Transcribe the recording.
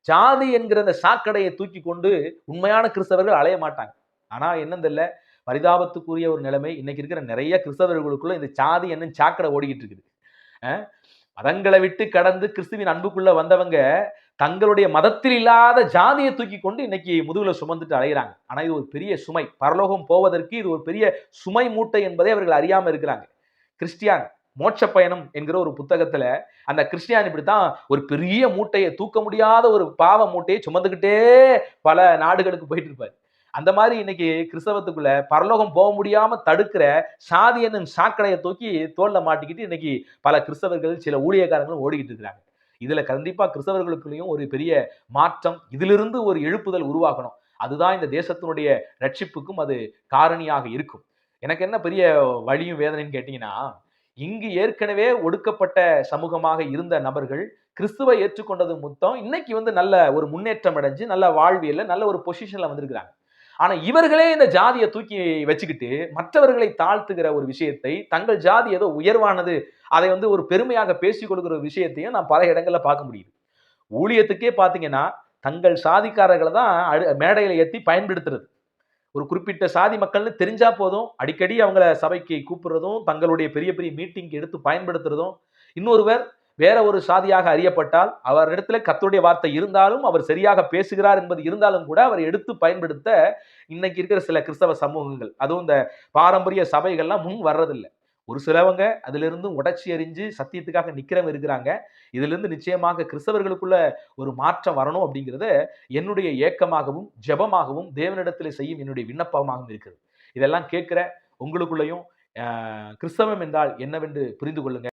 ஜாதி என்கிற அந்த சாக்கடையை தூக்கி கொண்டு உண்மையான கிறிஸ்தவர்கள் அலைய மாட்டாங்க. ஆனா என்னன்னு தெரியல, பரிதாபத்துக்குரிய ஒரு நிலைமை இன்னைக்கு இருக்கிற நிறைய கிறிஸ்தவர்களுக்குள்ள இந்த சாதி என்னும் சாக்கடை ஓடிக்கிட்டு இருக்குது. மதங்களை விட்டு கடந்து கிறிஸ்துவின் அன்புக்குள்ள வந்தவங்க தங்களுடைய மதத்தில் இல்லாத ஜாதியை தூக்கி கொண்டு இன்னைக்கு முதுகுல சுமந்துட்டு அலைகிறாங்க. ஆனா இது ஒரு பெரிய சுமை. பரலோகம் போவதற்கு இது ஒரு பெரிய சுமை மூட்டை என்பதை அவர்கள் அறியாம இருக்கிறாங்க. கிறிஸ்டியான் மோட்ச பயணம் என்கிற ஒரு புத்தகத்துல அந்த கிறிஸ்டியான் இப்படித்தான் ஒரு பெரிய மூட்டையை, தூக்க முடியாத ஒரு பாவ மூட்டையை சுமந்துகிட்டே பல நாடுகளுக்கு போயிட்டு இருப்பாரு. அந்த மாதிரி இன்னைக்கு கிறிஸ்தவத்துக்குள்ள பரலோகம் போக முடியாம தடுக்கிற சாதி என்னும் சாக்கடையை தூக்கி தோல்ல மாட்டிக்கிட்டு இன்னைக்கு பல கிறிஸ்தவர்கள், சில ஊழியக்காரங்களும் ஓடிக்கிட்டு இருக்கிறாங்க. இதுல கண்டிப்பா கிறிஸ்தவர்களுக்குள்ளேயும் ஒரு பெரிய மாற்றம், இதிலிருந்து ஒரு எழுப்புதல் உருவாகணும். அதுதான் இந்த தேசத்தினுடைய ரட்சிப்புக்கும் அது காரணியாக இருக்கும். எனக்கு என்ன பெரிய வலியும் வேதனைன்னு கேட்டீங்கன்னா, இங்கு ஏற்கனவே ஒடுக்கப்பட்ட சமூகமாக இருந்த நபர்கள் கிறிஸ்துவை ஏற்றுக்கொண்டது மொத்தம் இன்னைக்கு நல்ல ஒரு முன்னேற்றம் அடைஞ்சு நல்ல வாழ்வியல்ல நல்ல ஒரு பொசிஷன்ல வந்திருக்கிறாங்க. ஆனா இவர்களே இந்த ஜாதியை தூக்கி வச்சுக்கிட்டு மற்றவர்களை தாழ்த்துகிற ஒரு விஷயத்தை, தங்கள் ஜாதி ஏதோ உயர்வானது, அதை ஒரு பெருமையாக பேசிக் கொள்கிற ஒரு விஷயத்தையும் நான் பல இடங்கள்ல பார்க்க முடியுது. ஊழியத்துக்கே பாத்தீங்கன்னா தங்கள் சாதிக்காரர்களை தான் மேடையில ஏத்தி பயன்படுத்துறது. ஒரு குறிப்பிட்ட சாதி மக்கள்னு தெரிஞ்சா போதும், அடிக்கடி அவங்கள சபைக்கு கூப்பிடுறதும், தங்களுடைய பெரிய பெரிய மீட்டிங் எடுத்து பயன்படுத்துறதும், இன்னொருவர் வேற ஒரு சாதியாக அறியப்பட்டால் அவரிடத்துல கர்த்தருடைய வார்த்தை இருந்தாலும், அவர் சரியாக பேசுகிறார் என்பது இருந்தாலும் கூட அவர் எடுத்து பயன்படுத்த இன்னைக்கு இருக்கிற சில கிறிஸ்தவ சமூகங்கள், அதுவும் இந்த பாரம்பரிய சபைகள்லாம் முன் வர்றதில்லை. ஒரு சிலவங்க அதிலிருந்து உடைச்சி எறிஞ்சு சத்தியத்துக்காக நிக்கிறவங்க இருக்கிறாங்க. இதிலிருந்து நிச்சயமாக கிறிஸ்தவர்களுக்குள்ள ஒரு மாற்றம் வரணும் அப்படிங்கிறத என்னுடைய ஏக்கமாகவும் ஜெபமாகவும் தேவனிடத்தில் செய்யும் என்னுடைய விண்ணப்பமாகவும் இருக்குது. இதெல்லாம் கேட்கிற உங்களுக்குள்ளேயும் கிறிஸ்தவம் என்றால் என்னவென்று புரிந்து கொள்ளுங்க.